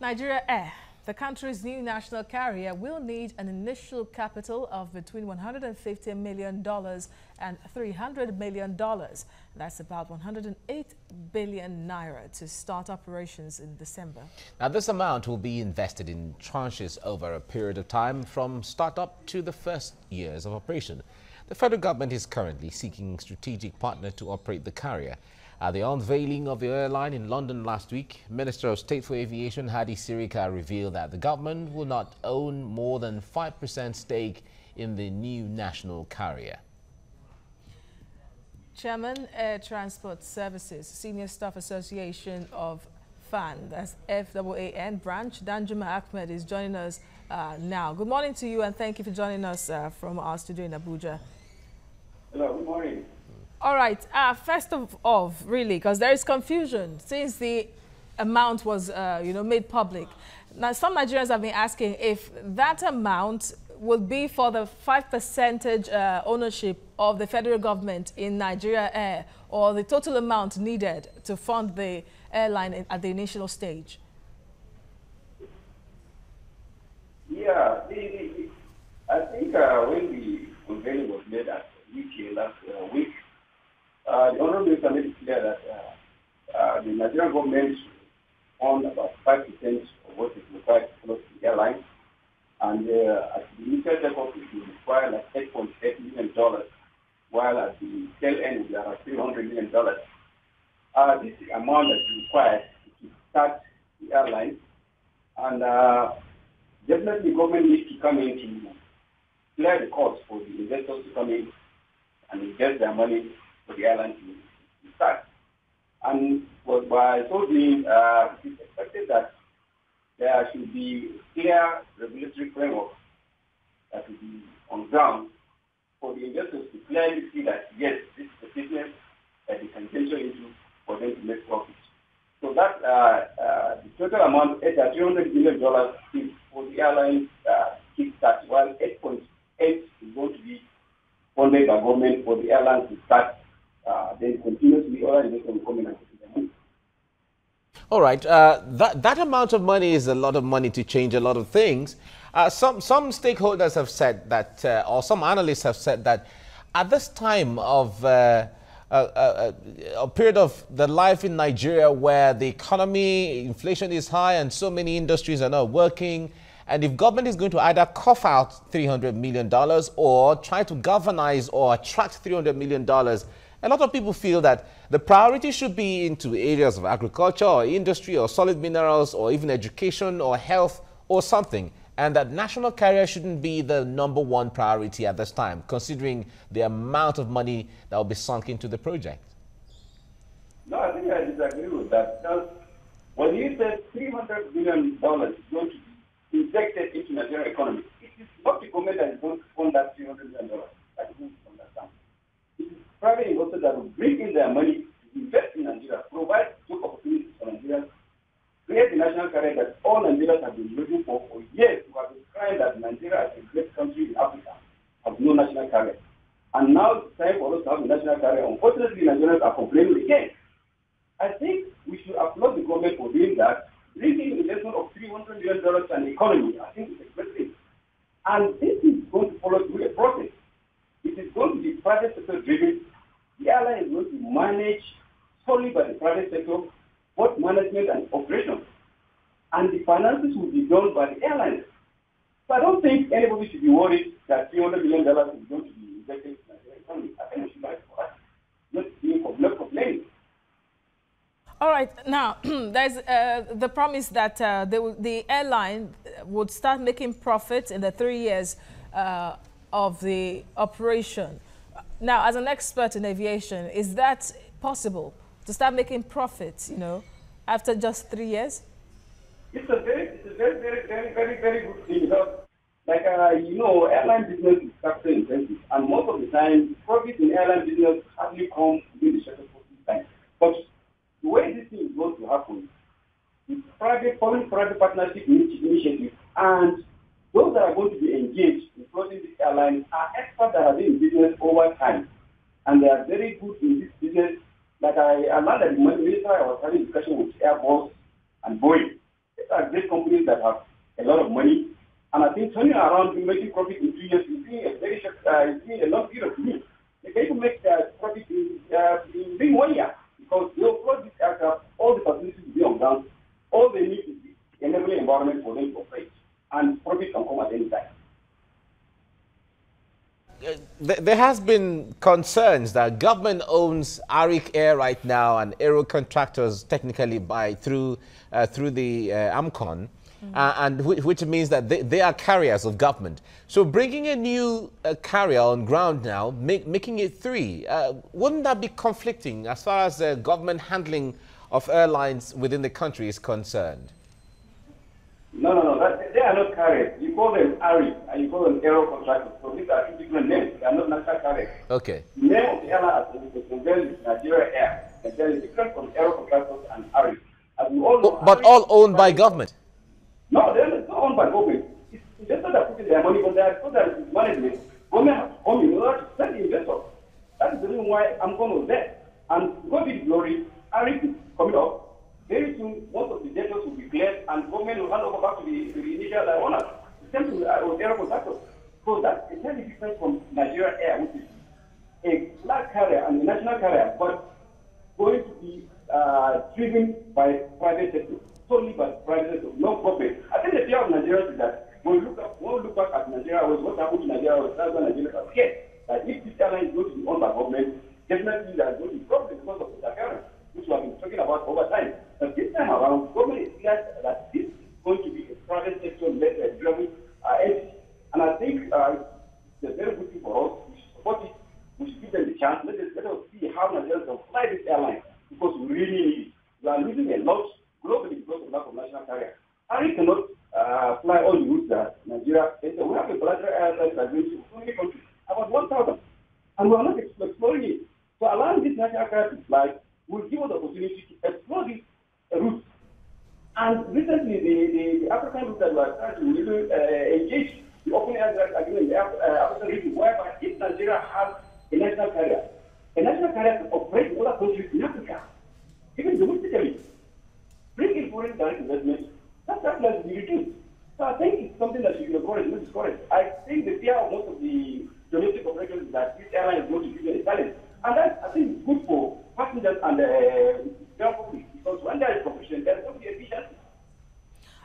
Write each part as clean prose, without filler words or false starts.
Nigeria Air, the country's new national carrier, will need an initial capital of between $150 million and $300 million. That's about 108 billion naira to start operations in December. Now, this amount will be invested in tranches over a period of time from startup to the first years of operation. The federal government is currently seeking strategic partner to operate the carrier. At the unveiling of the airline in London last week, Minister of State for Aviation Hadi Sirika revealed that the government will not own more than 5% stake in the new national carrier. Chairman, Air Transport Services, Senior Staff Association of FAN, that's FAAN branch, Danjuma Ahmed, is joining us now. Good morning to you, and thank you for joining us from our studio in Abuja. Hello, good morning. All right. First of all, really, because there is confusion since the amount was, made public. Now, some Nigerians have been asking if that amount will be for the 5% ownership of the federal government in Nigeria Air, or the total amount needed to fund the airline at the initial stage. Yeah, I think when the unveiling was made at last week, the Honorable Minister made it clear that the Nigerian government owned about 5% of what is required to close the airline, and at the initial takeoff it will require like $8.8 million, while at the tail end we are at $300 million. This is the amount that is required to start the airline, and definitely the government needs to come in to clear the cost for the investors to come in and invest their money for the airline to start. And by so doing, it is expected that there should be clear regulatory framework that will be on ground for the investors to clearly see that, yes, this is a business that they can venture into for them to make profits. So that the total amount, $300 million, is for the airline kickstart, while 8.8 is going to be funded by government for the airline to start. Then continuously other investors will come in and put their money. All right. That amount of money is a lot of money to change a lot of things. Some stakeholders have said that, or some analysts have said that at this time of a period of the life in Nigeria where the economy, inflation is high and so many industries are not working, and if government is going to either cough out $300 million or try to galvanize or attract $300 million, a lot of people feel that the priority should be into areas of agriculture or industry or solid minerals or even education or health or something, and that national carrier shouldn't be the #1 priority at this time, considering the amount of money that will be sunk into the project. No, I think I disagree with that. Because when you said $300 million is going to be injected into the Nigerian economy, it is not the government that is going to fund that $300 million. That is going to understand. It is private investors that will bring in their money to invest in Nigeria, provide job opportunities for Nigerians, create the national carrier that all Nigerians have been looking for years. We have been crying that Nigeria, as a great country in Africa, has no national carrier. And now it's time for us to have a national carrier. Unfortunately, Nigerians are complaining again. I think we should applaud the government for doing that. Bringing an investment of $300 million to an economy, I think it's a great thing. And this is going to follow through a process. It is going to be private sector driven. The airline is going to manage solely by the private sector, both management and operations. And the finances will be done by the airlines. So I don't think anybody should be worried that $300 million is going to be invested in the economy. I think we should like for us, not complaining. All right. Now, there's the promise that the airline would start making profits in the 3 years of the operation. Now, as an expert in aviation, is that possible to start making profits, after just 3 years? It's a very good thing because, airline business is capital intensive, and most of the time, profits in airline business hardly come within the shortest possible time. But the way this thing is going to happen is public-private partnership initiative, and those that are going to be engaged in closing this airline are experts that have been in business over time, and they are very good in this business. Like I learned that the minister I was having a discussion with Airbus and Boeing. these are great companies that have a lot of money. And I think turning around and making profit in 2 years is being a very short, being a long period to me. They can even make profit in 1 year because they upload this aircraft, all the facilities will be on ground. All they need is the enabling environment for them to operate, and profit can come at any time. There has been concerns that government owns Arik Air right now and aero contractors technically through the AMCON, and which means that they are carriers of government. So bringing a new carrier on ground now, making it 3, wouldn't that be conflicting as far as government handling of airlines within the country is concerned? No. They are not carriers. You call them ARI and you call them aero contractors. So these are 2 different names. They are not national carriers. Okay. The name of the airline is Nigeria Air. And they are different from aero contractors and ARI. As we all know, but all owned by government? No, they are not owned by government. It's investors that put in their money, but they are so that it's management. Government has come in order to send the investors. That is the reason why AMCON was there. And God be the glory, ARI is coming up. Very soon, most of the debtors will be cleared and government will hand over back to the initial owners. The same thing with aero contractors. So that's entirely different from Nigeria Air, which is a flag carrier and a national carrier, but going to be driven by private sector, solely by private sector, no government. I think the fear of Nigeria is that when we look back at Nigeria, what happened to Nigeria was that's why Nigeria are scared. That if this airline is going to be owned by government, definitely there is going to be problems because of interference, which we have been talking about over time. But this time around, government is clear that this is going to be a private sector-led driven entity. And I think it's a very good thing for us. We should support it. We should give them the chance. Let us see how Nigerians can fly this airline because we really need it. We are losing a lot globally because of lack of national carrier. And we cannot fly all the routes that Nigeria. We have a bilateral airline agreement with so many countries, about 1,000. And we are not exploring it. So allowing this national carrier to fly will give us the opportunity to explore this route. And recently, the African route that we are trying to really engage the open air agreement in the African region, whereby if Nigeria has a national carrier can operate in other countries in Africa, even domestically, bring in foreign direct investment, that will be reduced. So I think it's something that should be encouraged, not discouraged. I think the fear of most of the domestic operators is that this airline is going to give them a challenge. And that, I think, is good for passengers and the public, because when there is competition, there is going to be efficiency.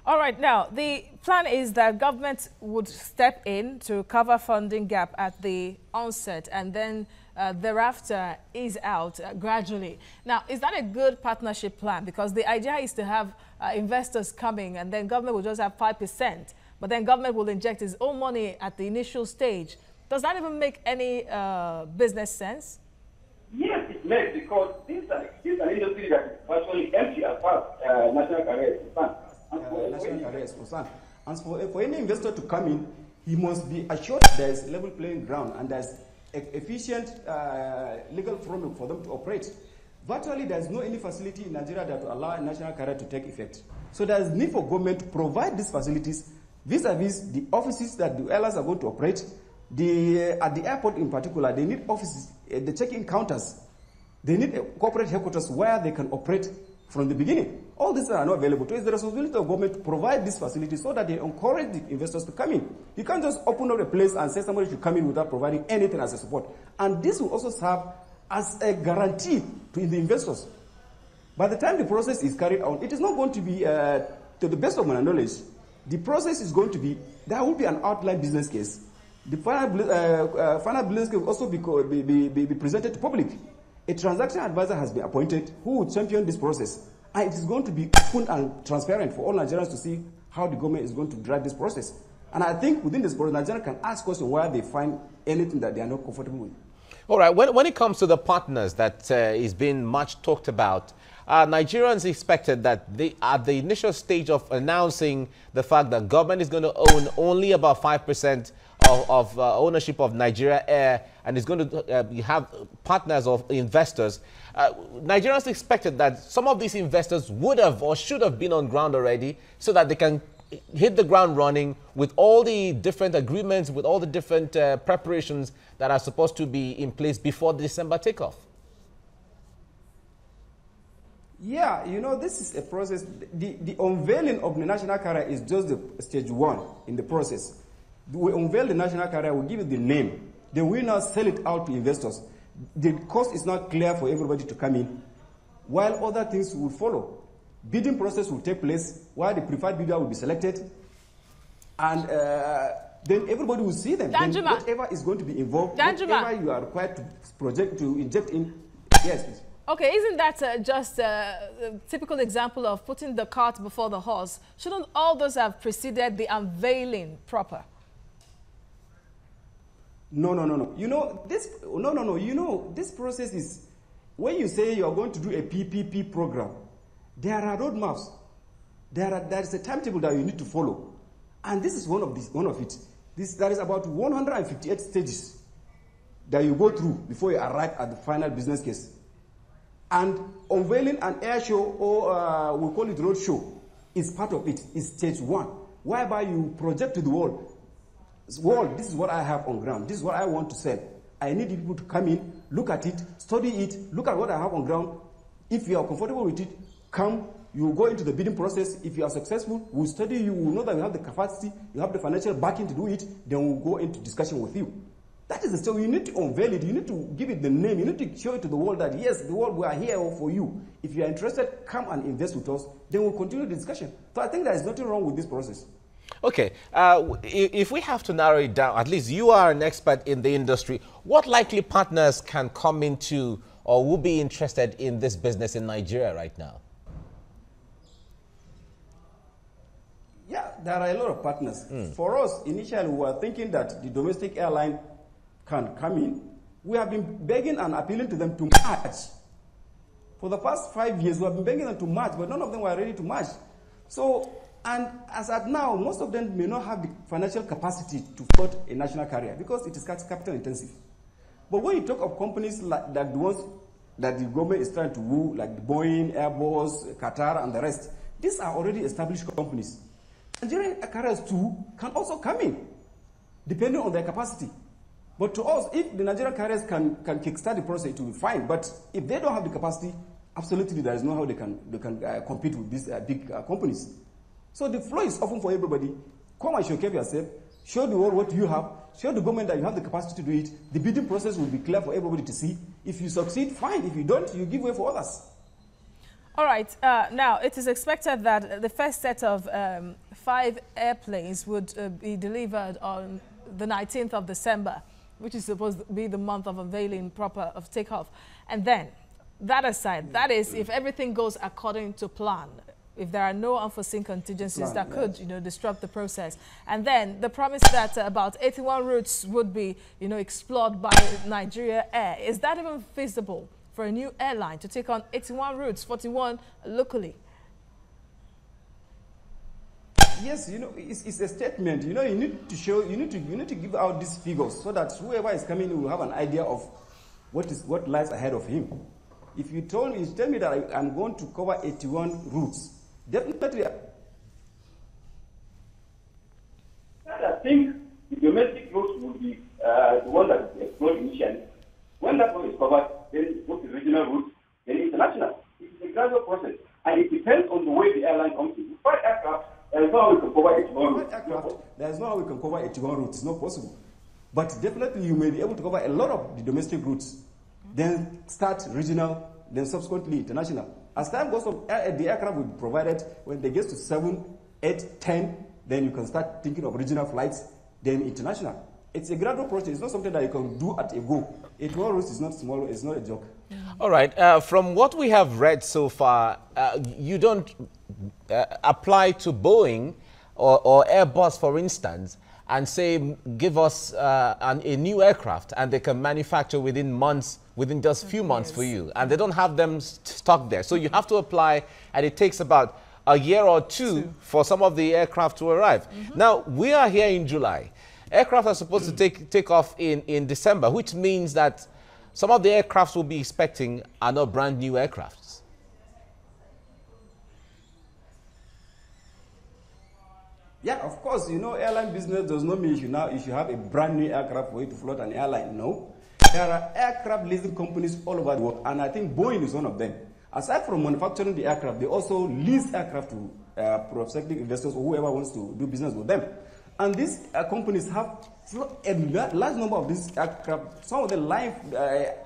All right. Now, the plan is that government would step in to cover funding gap at the onset and then thereafter ease out gradually. Now, is that a good partnership plan? Because the idea is to have investors coming and then government will just have 5%, but then government will inject its own money at the initial stage. Does that even make any business sense? Yes, it makes, because this is an industry that is virtually empty as far as national career is concerned. And for any investor to come in, he must be assured there is level playing ground and there's efficient legal framework for them to operate. Virtually, there is no any facility in Nigeria that will allow a national career to take effect. So there is need for government to provide these facilities vis-a-vis the offices that the airlines are going to operate. At the airport in particular, they need offices, the check-in counters. They need a corporate headquarters where they can operate from the beginning. All these are not available. So it's the responsibility of government to provide these facilities so that they encourage the investors to come in. You can't just open up a place and say somebody should come in without providing anything as a support. And this will also serve as a guarantee to the investors. By the time the process is carried out, it is not going to be, to the best of my knowledge, the process is going to be, there will be an outline business case. The final business case will also be presented to public. A transaction advisor has been appointed who will champion this process. And it is going to be open and transparent for all Nigerians to see how the government is going to drive this process. And I think within this process, Nigerians can ask questions where they find anything that they are not comfortable with. All right, when it comes to the partners that is being much talked about, Nigerians expected that at the initial stage of announcing the fact that government is going to own only about 5% of ownership of Nigeria Air and is going to have partners of investors, Nigerians expected that some of these investors would have or should have been on ground already so that they can hit the ground running with all the different agreements, with all the different preparations that are supposed to be in place before the December takeoff. Yeah, you know, this is a process. The unveiling of the national carrier is just the stage one in the process. We unveil the national carrier, we give it the name. Then we now sell it out to investors. The cost is not clear for everybody to come in, while other things will follow. Bidding process will take place, while the preferred bidder will be selected, and then everybody will see them. Then whatever is going to be involved, whatever you are required to project, to inject in, yes, please. Okay, isn't that just a typical example of putting the cart before the horse? Shouldn't all those have preceded the unveiling proper? No. You know, You know, this process is, when you say you are going to do a PPP program, there are roadmaps. There is a timetable that you need to follow. And this is one of it. There is about 158 stages that you go through before you arrive at the final business case. And unveiling an air show, or we call it road show, is part of it. It's stage one, whereby you project to the world. World, this is what I have on ground. This is what I want to sell. I need people to come in, look at it, study it, look at what I have on ground. If you are comfortable with it, come. You go into the bidding process. If you are successful, we'll study you. We'll know that you have the capacity, you have the financial backing to do it. Then we'll go into discussion with you. That is the story. You need to unveil it. You need to give it the name. You need to show it to the world that, yes, the world, we are here for you. If you are interested, come and invest with us. Then we'll continue the discussion. So I think there is nothing wrong with this process. Okay. If we have to narrow it down, at least you are an expert in the industry. What likely partners can come into or will be interested in this business in Nigeria right now? Yeah, there are a lot of partners. For us, initially, we were thinking that the domestic airline can come in. We have been begging and appealing to them to merge. For the past 5 years, we have been begging them to merge, but none of them were ready to merge. So, and as at now, most of them may not have the financial capacity to float a national carrier because it is capital intensive. But when you talk of companies like the ones that the government is trying to woo, like the Boeing, Airbus, Qatar, and the rest, these are already established companies. Nigerian carriers too can also come in, depending on their capacity. But to us, if the Nigerian carriers can kickstart the process, it will be fine. But if they don't have the capacity, absolutely there is no how they can compete with these big companies. So the flow is open for everybody. Come and showcase yourself. Show the world what you have. Show the government that you have the capacity to do it. The bidding process will be clear for everybody to see. If you succeed, fine. If you don't, you give way for others. All right. Now, it is expected that the first set of 5 airplanes would be delivered on the 19th of December, which is supposed to be the month of unveiling proper of takeoff. And then, that aside, that is if everything goes according to plan, if there are no unforeseen contingencies that could, disrupt the process. And then the promise that about 81 routes would be, explored by Nigeria Air. Is that even feasible for a new airline to take on 81 routes, 41 locally? Yes, it's a statement. You need to show, you need to give out these figures so that whoever is coming will have an idea of what lies ahead of him. If you tell me that I'm going to cover 81 routes, definitely. I think the domestic routes will be the one that is explored initially. When that one is covered, then go to regional routes, then international. It's a gradual process, and it depends on the way the airline comes in. With 5 aircraft, there is no how we can cover 81 routes. There is no how we can cover 81 routes. It's not possible. But definitely, you may be able to cover a lot of the domestic routes. Then start regional, then subsequently international. As time goes on, the aircraft will be provided. When they get to 7, 8, 10, then you can start thinking of regional flights, then international. It's a gradual process. It's not something that you can do at a go. 81 routes is not small. It's not a joke. All right. From what we have read so far, you don't apply to Boeing or Airbus, for instance, and say, give us a new aircraft, and they can manufacture within just a few months for you. And they don't have them stocked there. So you have to apply, and it takes about a year or two for some of the aircraft to arrive. Now, we are here in July. Aircraft are supposed to take off in December, which means that some of the aircrafts we'll be expecting are not brand new aircrafts. Yeah, of course, airline business does not mean you should have a brand new aircraft for you to float an airline. No. There are aircraft leasing companies all over the world, and I think Boeing is one of them. Aside from manufacturing the aircraft, they also lease aircraft to prospective investors or whoever wants to do business with them. And these companies have a large number of these aircraft, some of them lying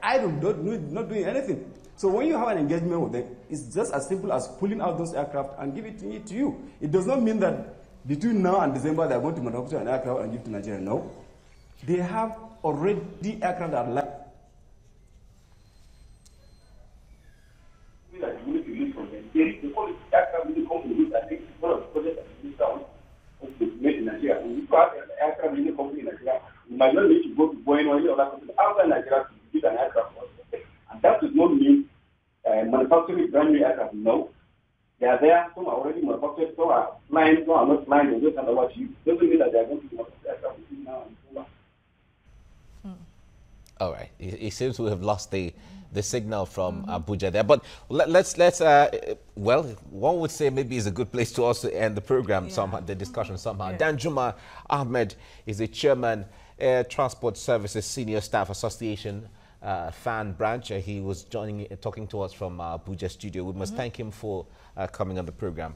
idle, not doing anything. So when you have an engagement with them, it's just as simple as pulling out those aircraft and give it to you. It does not mean that between now and December they're going to manufacture an aircraft and give to Nigeria. No. They have already aircraft that are lying. You might not need to go to Boeing or any other company outside Nigeria to build an aircraft. And that does not mean manufacturing brand new aircraft. No. They are there, some are already manufactured, some are flying, some are not flying, they just hand over to you. Doesn't mean that they are going to manufacture aircraft between now and so on. All right. It seems we have lost the signal from Abuja there. But let's well, one would say maybe it's a good place to also end the program, somehow, the discussion somehow. Yeah. Danjuma Ahmed is the chairman, Air Transport Services Senior Staff Association, fan branch. He was talking to us from Abuja studio. We must thank him for coming on the program.